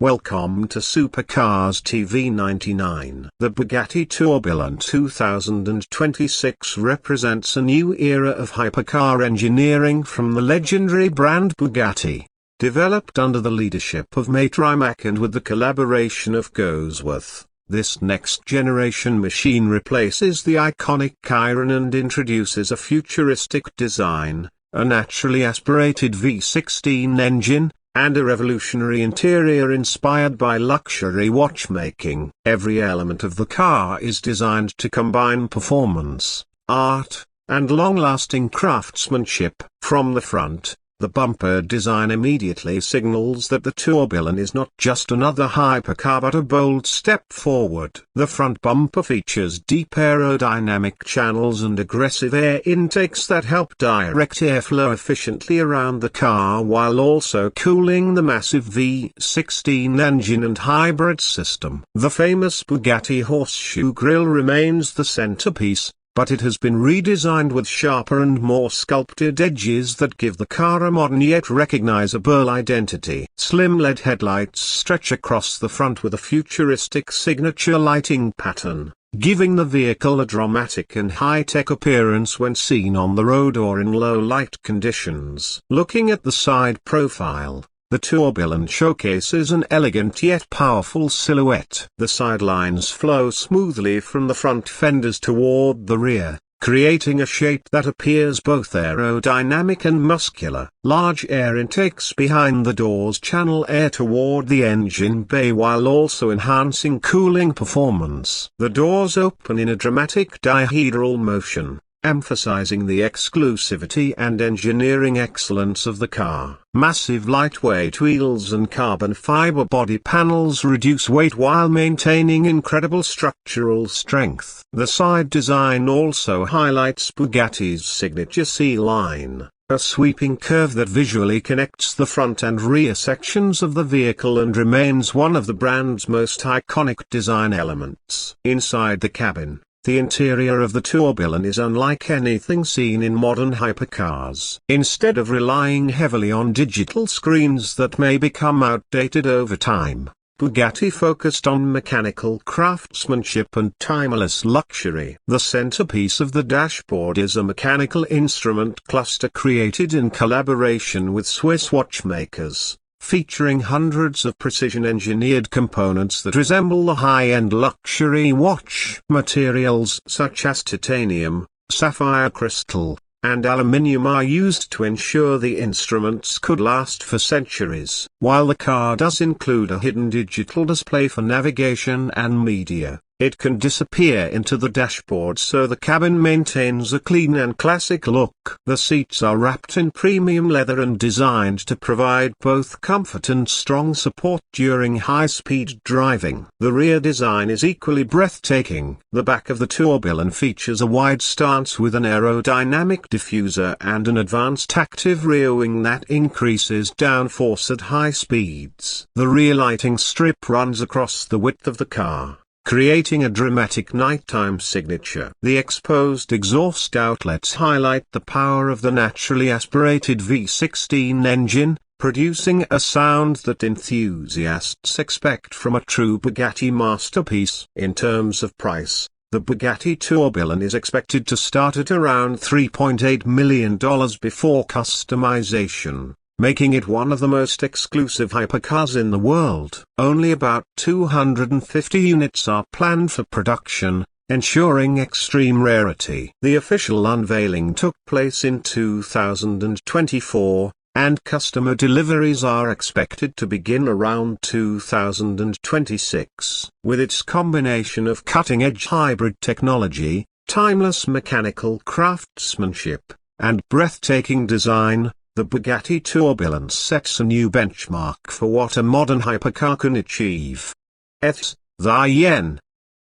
Welcome to Supercars TV 99. The Bugatti Tourbillon 2026 represents a new era of hypercar engineering from the legendary brand Bugatti. Developed under the leadership of mate Rimac and with the collaboration of Cosworth, this next-generation machine replaces the iconic Chiron and introduces a futuristic design, a naturally aspirated V16 engine, and a revolutionary interior inspired by luxury watchmaking. Every element of the car is designed to combine performance, art, and long-lasting craftsmanship. From the front, the bumper design immediately signals that the Tourbillon is not just another hypercar but a bold step forward. The front bumper features deep aerodynamic channels and aggressive air intakes that help direct airflow efficiently around the car while also cooling the massive V16 engine and hybrid system. The famous Bugatti horseshoe grille remains the centerpiece, but it has been redesigned with sharper and more sculpted edges that give the car a modern yet recognizable identity. Slim LED headlights stretch across the front with a futuristic signature lighting pattern, giving the vehicle a dramatic and high-tech appearance when seen on the road or in low light conditions. Looking at the side profile, the Tourbillon showcases an elegant yet powerful silhouette. The sidelines flow smoothly from the front fenders toward the rear, creating a shape that appears both aerodynamic and muscular. Large air intakes behind the doors channel air toward the engine bay while also enhancing cooling performance. The doors open in a dramatic dihedral motion, emphasizing the exclusivity and engineering excellence of the car. Massive lightweight wheels and carbon fiber body panels reduce weight while maintaining incredible structural strength. The side design also highlights Bugatti's signature C-line, a sweeping curve that visually connects the front and rear sections of the vehicle and remains one of the brand's most iconic design elements. Inside the cabin, the interior of the Tourbillon is unlike anything seen in modern hypercars. Instead of relying heavily on digital screens that may become outdated over time, Bugatti focused on mechanical craftsmanship and timeless luxury. The centerpiece of the dashboard is a mechanical instrument cluster created in collaboration with Swiss watchmakers, featuring hundreds of precision-engineered components that resemble the high-end luxury watch. Materials such as titanium, sapphire crystal, and aluminium are used to ensure the instruments could last for centuries. While the car does include a hidden digital display for navigation and media, it can disappear into the dashboard so the cabin maintains a clean and classic look. The seats are wrapped in premium leather and designed to provide both comfort and strong support during high-speed driving. The rear design is equally breathtaking. The back of the Tourbillon features a wide stance with an aerodynamic diffuser and an advanced active rear wing that increases downforce at high speeds. The rear lighting strip runs across the width of the car, creating a dramatic nighttime signature. The exposed exhaust outlets highlight the power of the naturally aspirated V16 engine, producing a sound that enthusiasts expect from a true Bugatti masterpiece. In terms of price, the Bugatti Tourbillon is expected to start at around $3.8 million before customization, making it one of the most exclusive hypercars in the world. Only about 250 units are planned for production, ensuring extreme rarity. The official unveiling took place in 2024, and customer deliveries are expected to begin around 2026. With its combination of cutting-edge hybrid technology, timeless mechanical craftsmanship, and breathtaking design, the Bugatti Tourbillon sets a new benchmark for what a modern hypercar can achieve. The yen